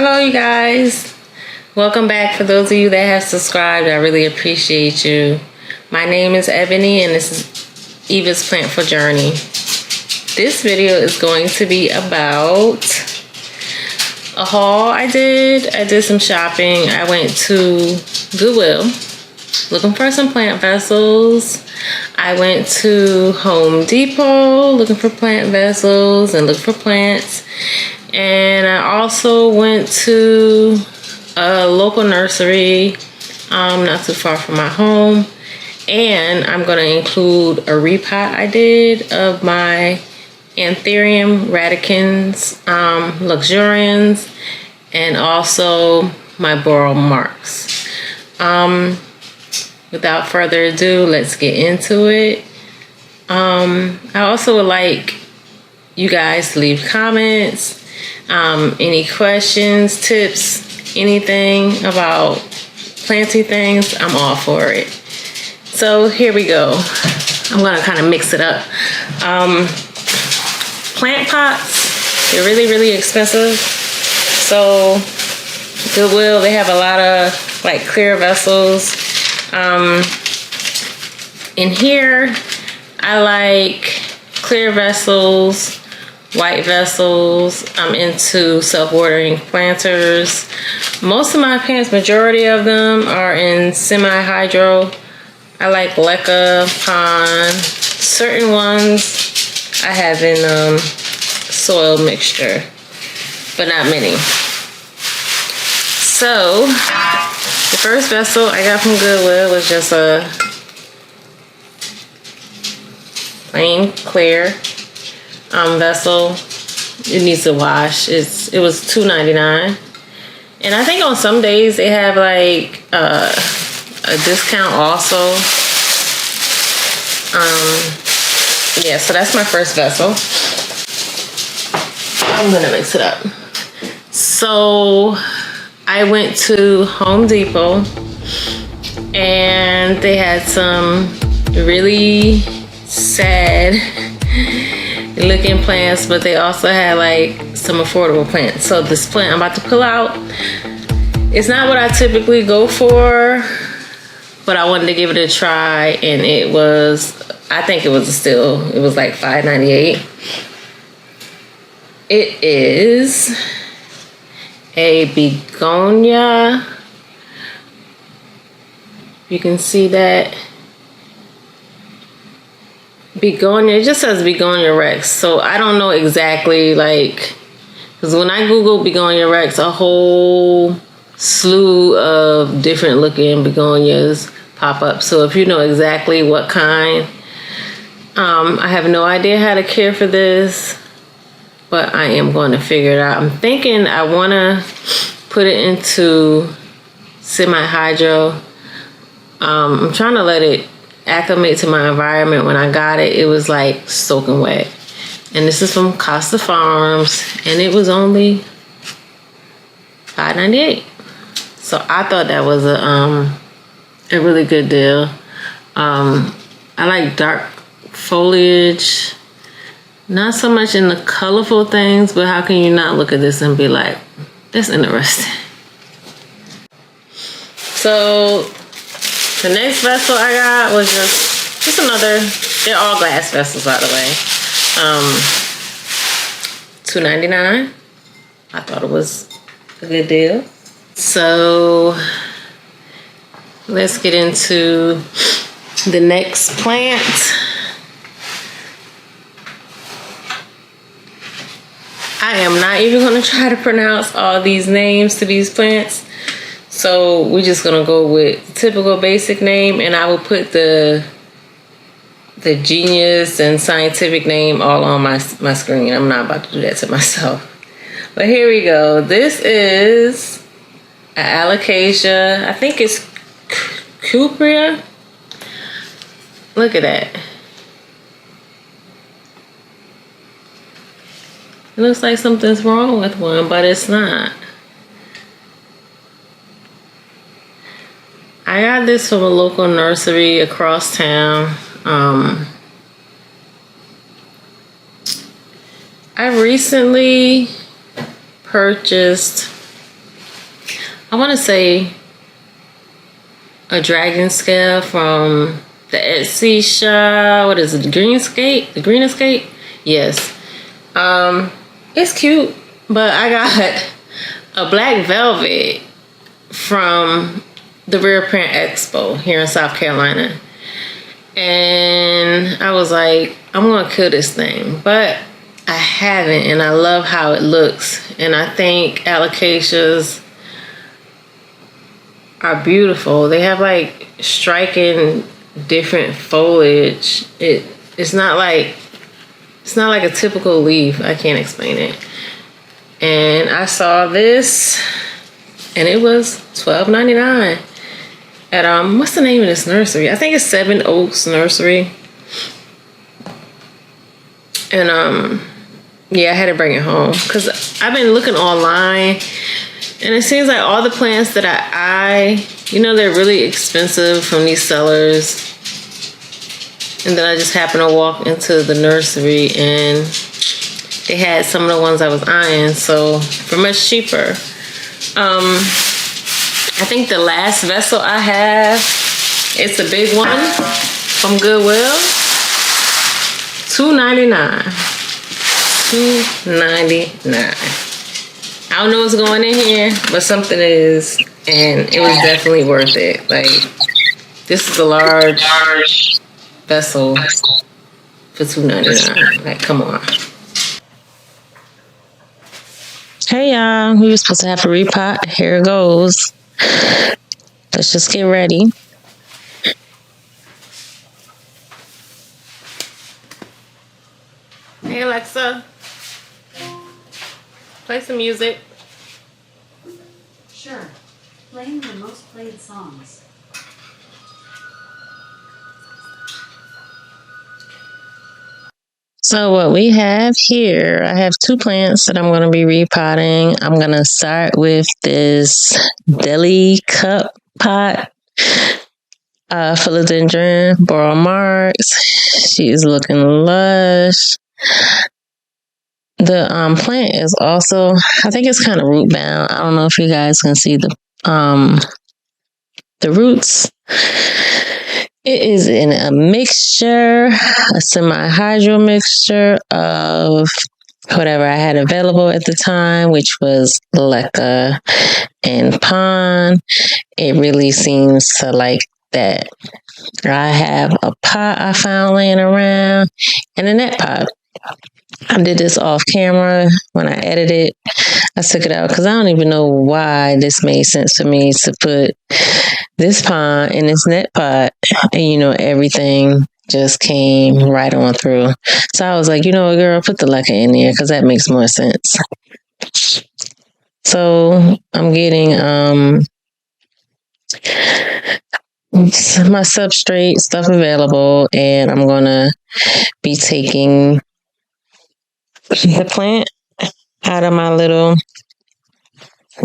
Hello you guys, welcome back. For those of you that have subscribed, I really appreciate you. My name is Ebony and this is Eva's Plantful Journey. This video is going to be about a haul I did some shopping. I went to Goodwill looking for some plant vessels. I went to Home Depot looking for plant vessels and looking for plants. And I also went to a local nursery not too far from my home. And I'm going to include a repot I did of my Anthurium, Radians X Luxurians, and also my Burle Marx. Without further ado, let's get into it. I also would like you guys to leave comments, any questions, tips, anything about planting things. I'm all for it. So here we go. I'm gonna kind of mix it up. Plant pots, they're really expensive. So Goodwill, they have a lot of like clear vessels. In here, I like clear vessels, white vessels. I'm into self-watering planters. Most of my plants, majority of them are in semi-hydro. I like LECA, Pon. Certain ones I have in soil mixture, but not many. So the first vessel I got from Goodwill was just a plain clear vessel. It needs to wash. It was $2.99, and I think on some days they have like a discount also. Yeah, so that's my first vessel. I'm gonna mix it up. So I went to Home Depot and they had some really sad looking plants, but they also had like some affordable plants. So this plant I'm about to pull out, it's not what I typically go for, but I wanted to give it a try, and it was, I think it was a steal. It was like $5.98. It is a begonia. You can see that. Begonia, it just says Begonia Rex. So I don't know exactly, like, because when I Google Begonia Rex, a whole slew of different looking begonias pop up. So if you know exactly what kind, I have no idea how to care for this, but I am going to figure it out. I'm thinking I want to put it into semi-hydro. I'm trying to let it acclimate to my environment. When I got it, it was like soaking wet. And this is from Costa Farms, and it was only $5.98. So I thought that was a really good deal. I like dark foliage, not so much in the colorful things, but how can you not look at this and be like, that's interesting. So the next vessel I got was just another, they're all glass vessels by the way. $2.99. I thought it was a good deal. So let's get into the next plant. I am not even going to try to pronounce all these names to these plants. So we're just gonna go with the typical basic name, and I will put the genius and scientific name all on my screen. I'm not about to do that to myself. But here we go. This is an Alocasia. I think it's cuprea. Look at that. It looks like something's wrong with one, but it's not. I got this from a local nursery across town. I recently purchased I want to say a dragon scale from the Etsy shop. What is it? The Green Escape? The Green Escape? Yes. It's cute, but I got a black velvet from the Rare Print Expo here in South Carolina. And I was like, I'm gonna kill this thing, but I haven't, and I love how it looks. And I think Alocasias are beautiful. They have like striking different foliage. It's not like a typical leaf. I can't explain it. And I saw this, and it was $12.99 at what's the name of this nursery? I think it's Seven Oaks Nursery. And yeah, I had to bring it home because I've been looking online, and it seems like all the plants that I they're really expensive from these sellers. And then I just happened to walk into the nursery, and they had some of the ones I was eyeing, so for much cheaper. I think the last vessel I have, it's a big one from Goodwill. $2.99. $2.99. I don't know what's going in here, but something is, and it was definitely worth it. Like, this is a large vessel for $2.99. Like, come on. Hey y'all, we were supposed to have a repot. Here it goes. Let's just get ready. Hey Alexa, play some music. Sure. Playing the most played songs. So what we have here, I have two plants that I'm going to be repotting. I'm going to start with this deli cup pot, philodendron, Burle Marx. She is looking lush. The plant is also, I think it's kind of root bound. I don't know if you guys can see the roots. It is in a mixture, a semi-hydro mixture of whatever I had available at the time, which was LECA and Pon. It really seems to like that. I have a pot I found laying around and a net pot. I did this off camera when I edited. I took it out because I don't even know why this made sense for me to put this pond in this net pot. And, everything just came right on through. So I was like, girl, put the LECA in there because that makes more sense. So I'm getting my substrate stuff available, and I'm going to be taking the plant out of my little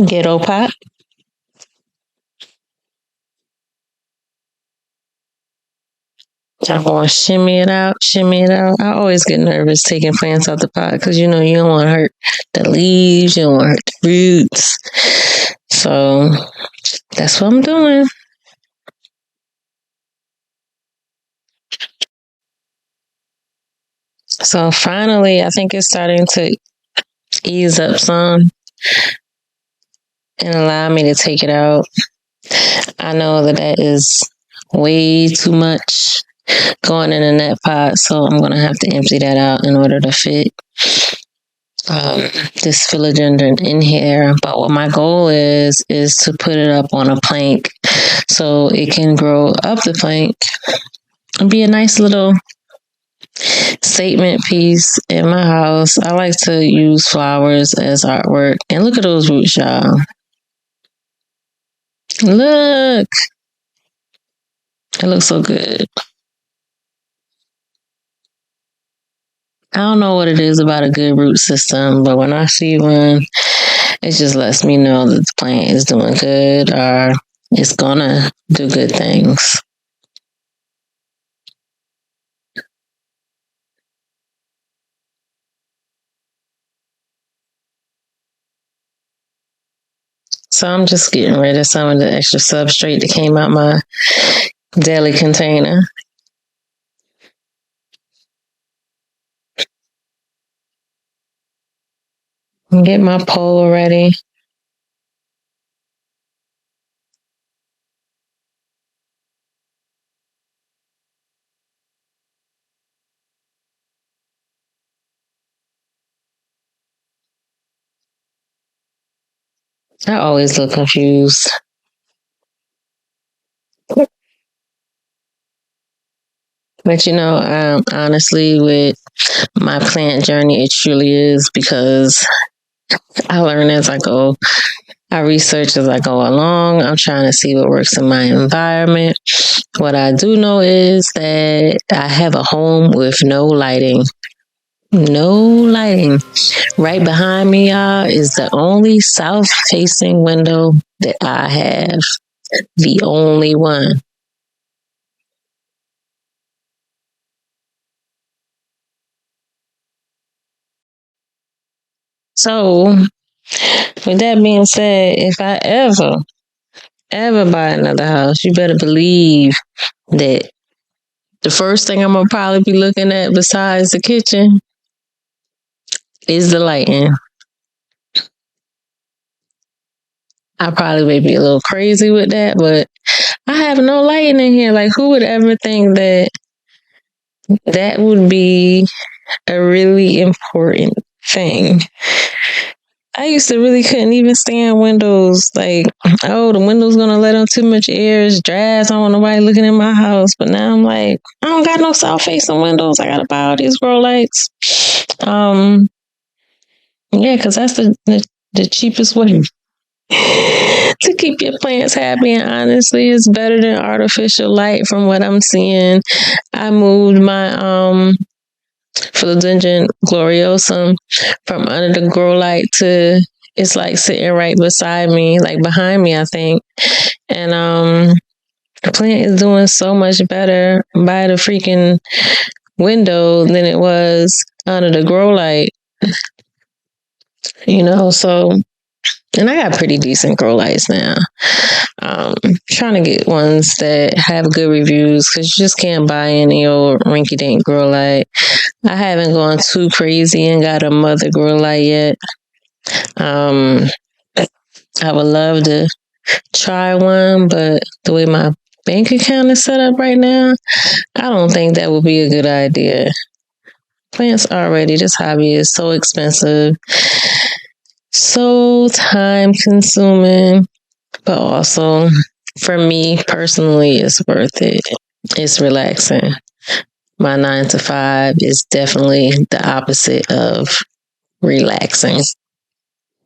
ghetto pot. I'm going to shimmy it out. I always get nervous taking plants out the pot because, you don't want to hurt the leaves, you don't want to hurt the roots. So that's what I'm doing. So finally, I think it's starting to ease up some and allow me to take it out. I know that is way too much going in a net pot, so I'm going to have to empty that out in order to fit this philodendron in here. But what my goal is to put it up on a plank so it can grow up the plank and be a nice little statement piece in my house. I like to use flowers as artwork. And look at those roots, y'all. Look. It looks so good. I don't know what it is about a good root system, but when I see one, it just lets me know that the plant is doing good or it's gonna do good things. So I'm just getting rid of some of the extra substrate that came out my deli container. And get my pole ready. I always look confused. But honestly, with my plant journey, it truly is because I learn as I go. I research as I go along. I'm trying to see what works in my environment. What I do know is that I have a home with no lighting. No lighting. Right behind me, y'all, is the only south-facing window that I have. The only one. So, with that being said, if I ever buy another house, you better believe that the first thing I'm gonna probably be looking at besides the kitchen is the lighting. I probably may be a little crazy with that, but I have no lighting in here. Like, who would ever think that that would be a really important thing? I used to really couldn't even stand windows. Like, oh, the window's gonna let in too much air. It's dry. I don't want nobody looking in my house. But now I'm like, I don't got no south facing windows. I gotta buy all these grow lights. Yeah, because that's the cheapest way to keep your plants happy. And honestly, it's better than artificial light from what I'm seeing. I moved my philodendron gloriosum from under the grow light to it's like sitting right beside me, like behind me, I think. And the plant is doing so much better by the freaking window than it was under the grow light. So and I got pretty decent grow lights now. Trying to get ones that have good reviews because you just can't buy any old rinky dink grow light. I haven't gone too crazy and got a mother grow light yet. I would love to try one, but the way my bank account is set up right now, I don't think that would be a good idea. Plants already, this hobby is so expensive, so time consuming, but also for me personally, it's worth it. It's relaxing. My 9 to 5 is definitely the opposite of relaxing.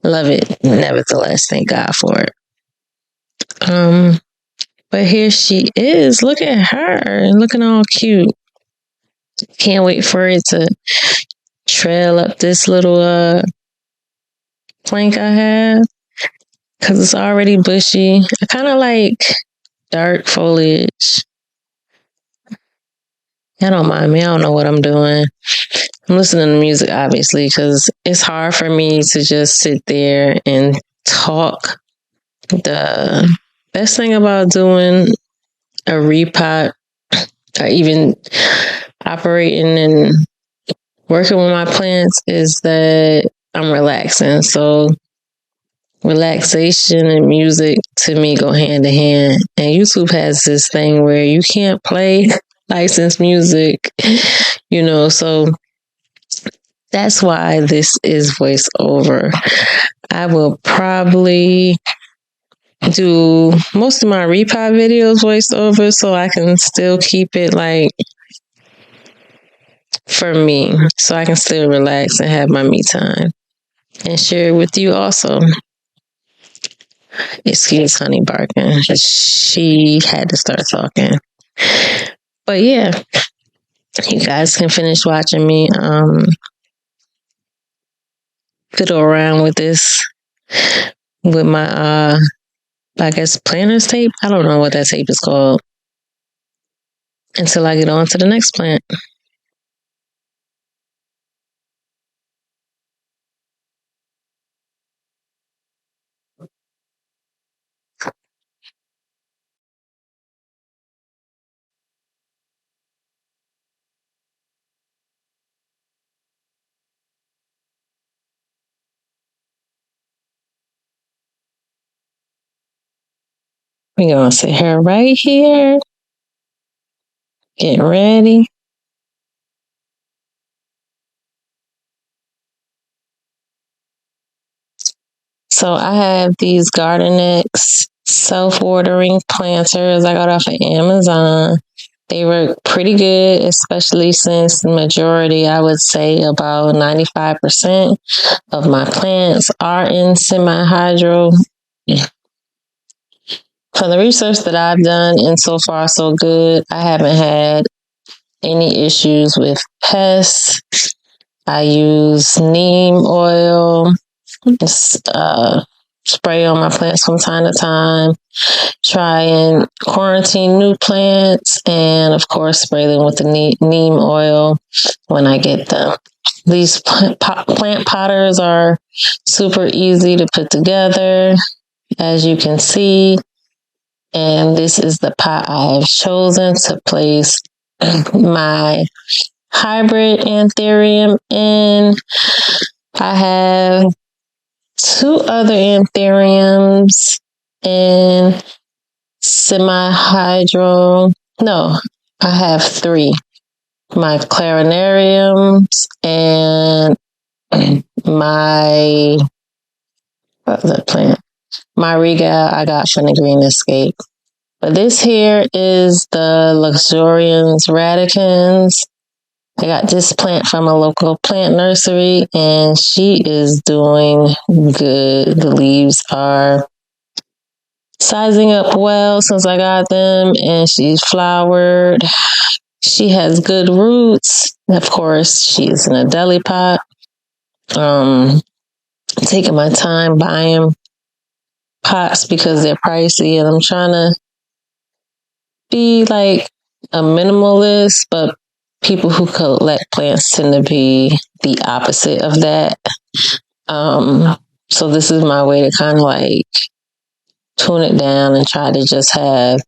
Love it, nevertheless. Thank God for it. But here she is. Look at her, looking all cute. Can't wait for it to trail up this little plank I have because it's already bushy. I kind of like dark foliage. I don't mind me. I don't know what I'm doing. I'm listening to music, obviously, because it's hard for me to just sit there and talk. The best thing about doing a repot or even operating and working with my plants is that I'm relaxing. So relaxation and music to me go hand in hand. And YouTube has this thing where you can't play licensed music, so that's why this is voiceover. I will probably do most of my repot videos voiced over so I can still keep it like for me, so I can still relax and have my me time and share it with you also. Excuse Honey barking. She had to start talking. But yeah, you guys can finish watching me fiddle around with this with my I guess planter's tape. I don't know what that tape is called until I get on to the next plant. We're going to sit her right here. Get ready. So I have these Garden X self-watering planters I got off of Amazon. They work pretty good, especially since the majority, I would say about 95% of my plants are in semi-hydro. From the research that I've done, and so far so good, I haven't had any issues with pests. I use neem oil, spray on my plants from time to time, try and quarantine new plants, and of course, spray them with the neem oil when I get them. These plant potters are super easy to put together, as you can see. And this is the pot I have chosen to place my hybrid Anthurium in. I have 2 other Anthuriums in semi-hydro. No, I have 3. My clarinariums and my, what was that plant? My Regal I got from the Green Escape. But this here is the Luxurians Radicans. I got this plant from a local plant nursery, and she is doing good. The leaves are sizing up well since I got them, and she's flowered. She has good roots. Of course, she's in a deli pot. Taking my time buying pots because they're pricey, and I'm trying to be like a minimalist, but people who collect plants tend to be the opposite of that. So this is my way to kind of like tune it down and try to just have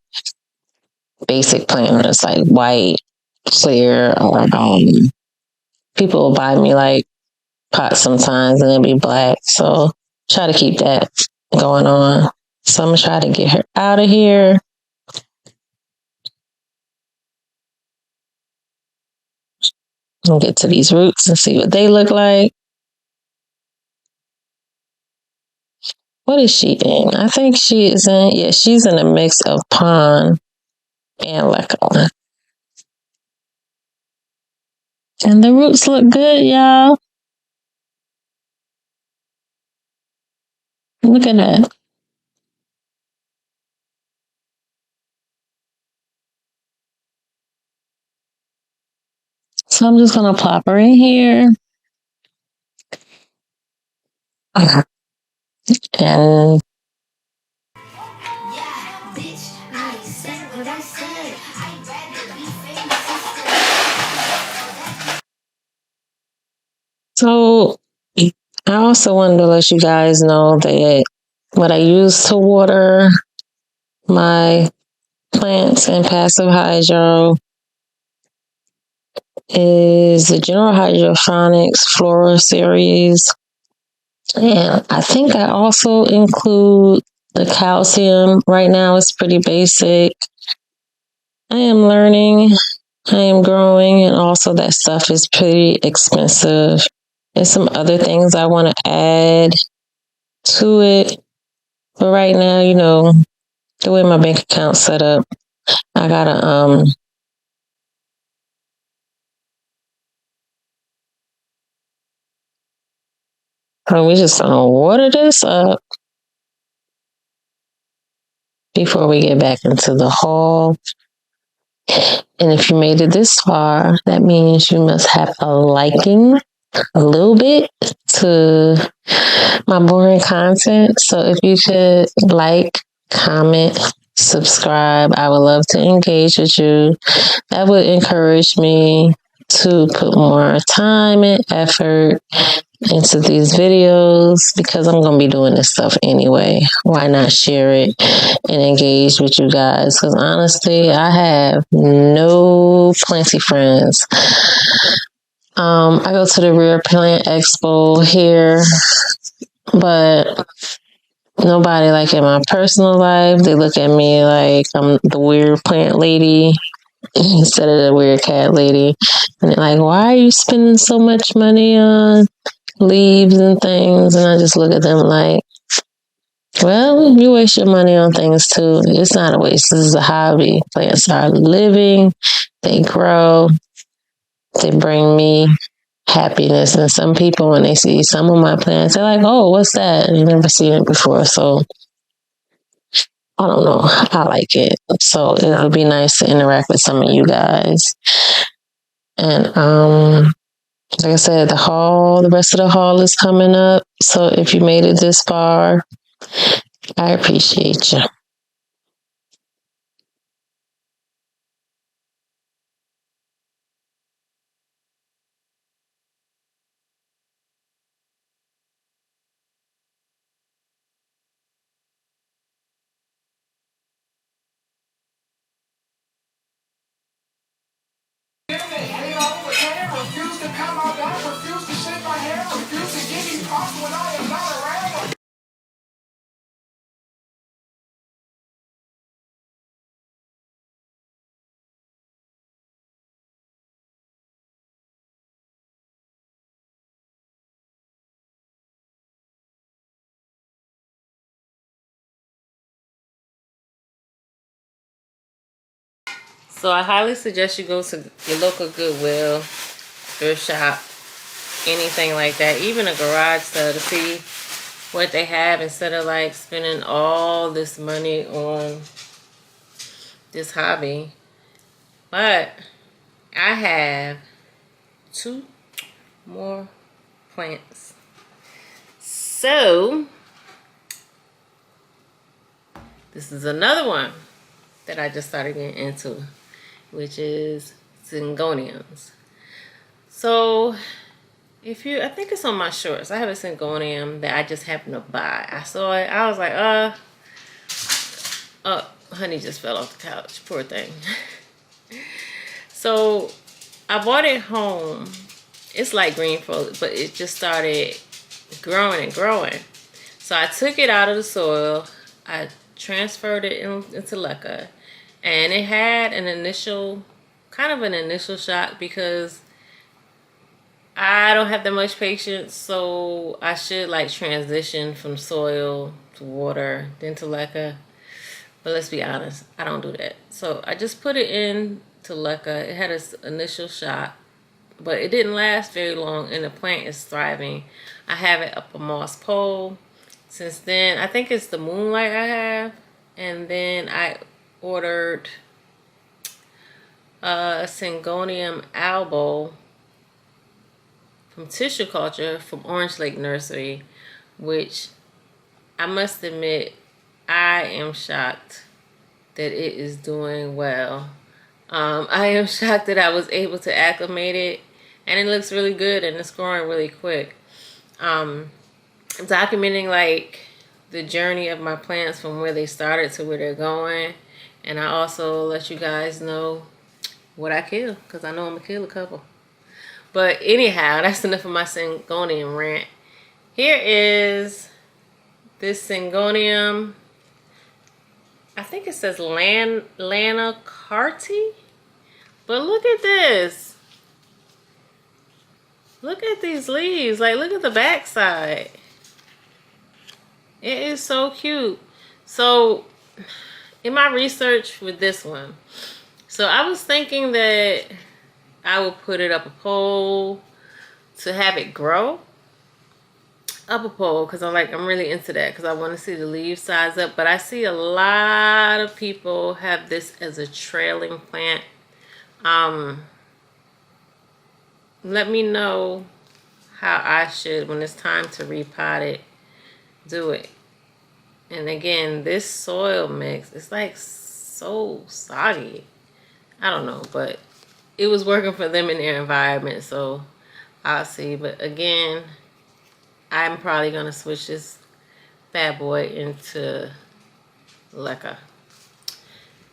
basic planters like white, clear, or people will buy me like pots sometimes and it'll be black. So try to keep that going on. So I'm gonna try to get her out of here. And get to these roots and see what they look like. What is she in? I think she is in, she's in a mix of Pon and LECA. And the roots look good, y'all. Look at that. So I'm just going to plop her in here. And so I also wanted to let you guys know that what I use to water my plants in passive hydro is the General Hydroponics Flora series. And I think I also include the calcium. Right now it's pretty basic. I am learning, I am growing, and also that stuff is pretty expensive. There's some other things I want to add to it. But right now, you know, the way my bank account's set up, I gotta we're just gonna water this up before we get back into the haul. And if you made it this far, that means you must have a liking a little bit to my boring content. So if you could like, comment, subscribe, I would love to engage with you. That would encourage me to put more time and effort into these videos because I'm going to be doing this stuff anyway. Why not share it and engage with you guys? Because honestly, I have no plenty friends. I go to the Rare Plant Expo here, but nobody like in my personal life. They look at me like I'm the weird plant lady instead of the weird cat lady. And they're like, why are you spending so much money on leaves and things? And I just look at them like, well, you waste your money on things too. It's not a waste. This is a hobby. Plants are living. They grow. They bring me happiness. And some people, when they see some of my plants, they're like, oh, what's that? I've never seen it before. So I don't know. I like it. So it would be nice to interact with some of you guys. And like I said, the rest of the haul is coming up. So if you made it this far, I appreciate you. So I highly suggest you go to your local Goodwill, thrift shop, anything like that, even a garage sale to see what they have instead of like spending all this money on this hobby. But I have 2 more plants. So this is another one that I just started getting into, which is Syngoniums. So I think it's on my shorts. I have a Syngonium that I just happened to buy. I saw it. I was like, honey just fell off the couch. Poor thing. So I bought it home. It's like green foliage, but it just started growing and growing. So I took it out of the soil. I transferred it into LECA. And it had kind of an initial shock because I don't have that much patience, so I should like transition from soil to water, then to LECA. But let's be honest, I don't do that. So I just put it in to LECA. It had an initial shock, but it didn't last very long, and the plant is thriving. I have it up a moss pole. Since then, I think it's the moonlight I have, and then I ordered a Syngonium albo from tissue culture from Orange Lake Nursery, which I must admit I am shocked that it is doing well. I am shocked that I was able to acclimate it, and it looks really good and it's growing really quick. I'm documenting like the journey of my plants from where they started to where they're going. And I also let you guys know what I kill, because I know I'm going to kill a couple. But anyhow, that's enough of my Syngonium rant. Here is this Syngonium. I think it says llano carti. But look at this. Look at these leaves. Like, look at the backside. It is so cute. So in my research with this one, so I was thinking that I would put it up a pole to have it grow up a pole, because I'm really into that, because I want to see the leaf size up. But I see a lot of people have this as a trailing plant. Let me know how I should, when it's time to repot it, do it. And again, this soil mix, it's like so soggy. I don't know, but it was working for them in their environment, so I'll see. But again, I'm probably gonna switch this bad boy into LECA.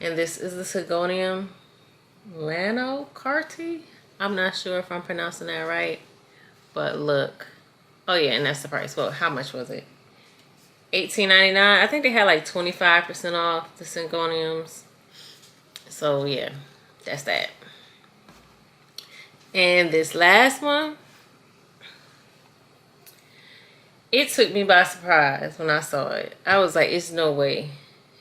And this is the Syngonium llano carti. I'm not sure if I'm pronouncing that right, but look. Oh yeah, and that's the price. Well, how much was it? $18.99. I think they had like 25% off the Syngoniums. So yeah, that's that. And this last one, it took me by surprise when I saw it. I was like, it's no way.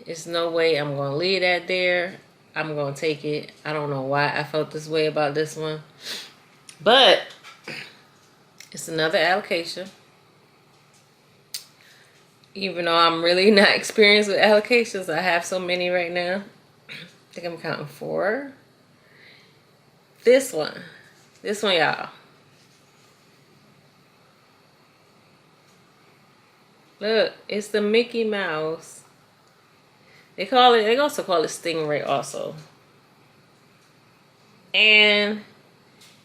It's no way I'm going to leave that there. I'm going to take it. I don't know why I felt this way about this one. But it's another Alocasia. Even though I'm really not experienced with Alocasias, I have so many right now. I think I'm counting 4. This one, y'all. Look, it's the Mickey Mouse. They also call it Stingray also. And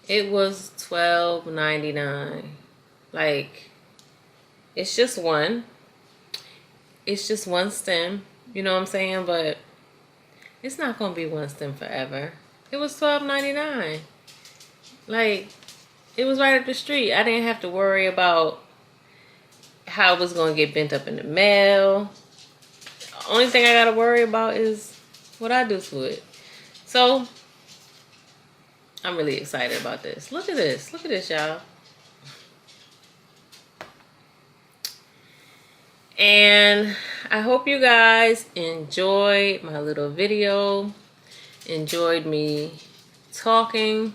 it was $12.99. Like, it's just one. It's just one stem. You know what I'm saying? But it's not going to be one stem forever. It was $12.99. Like, it was right up the street. I didn't have to worry about how it was going to get bent up in the mail. The only thing I got to worry about is what I do to it. So, I'm really excited about this. Look at this. Look at this, y'all. And I hope you guys enjoyed my little video. Enjoyed me talking.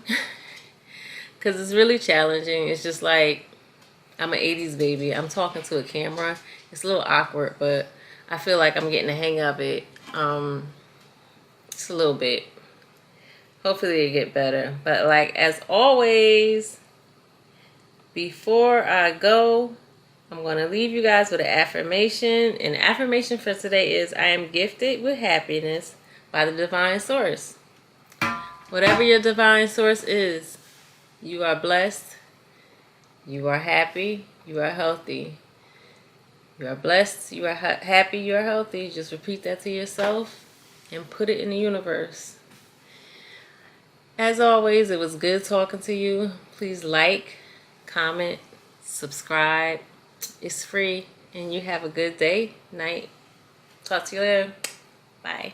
Because it's really challenging. It's just like, I'm an 80s baby. I'm talking to a camera. It's a little awkward, but I feel like I'm getting the hang of it. Just a little bit. Hopefully it get better. But like, as always, before I go, I'm going to leave you guys with an affirmation. And the affirmation for today is, I am gifted with happiness by the divine source. Whatever your divine source is, you are blessed. You are happy. You are healthy. You are blessed. You are happy. You are healthy. Just repeat that to yourself and put it in the universe. As always, it was good talking to you. Please like, comment, subscribe. It's free. And you have a good day, night. Talk to you later. Bye.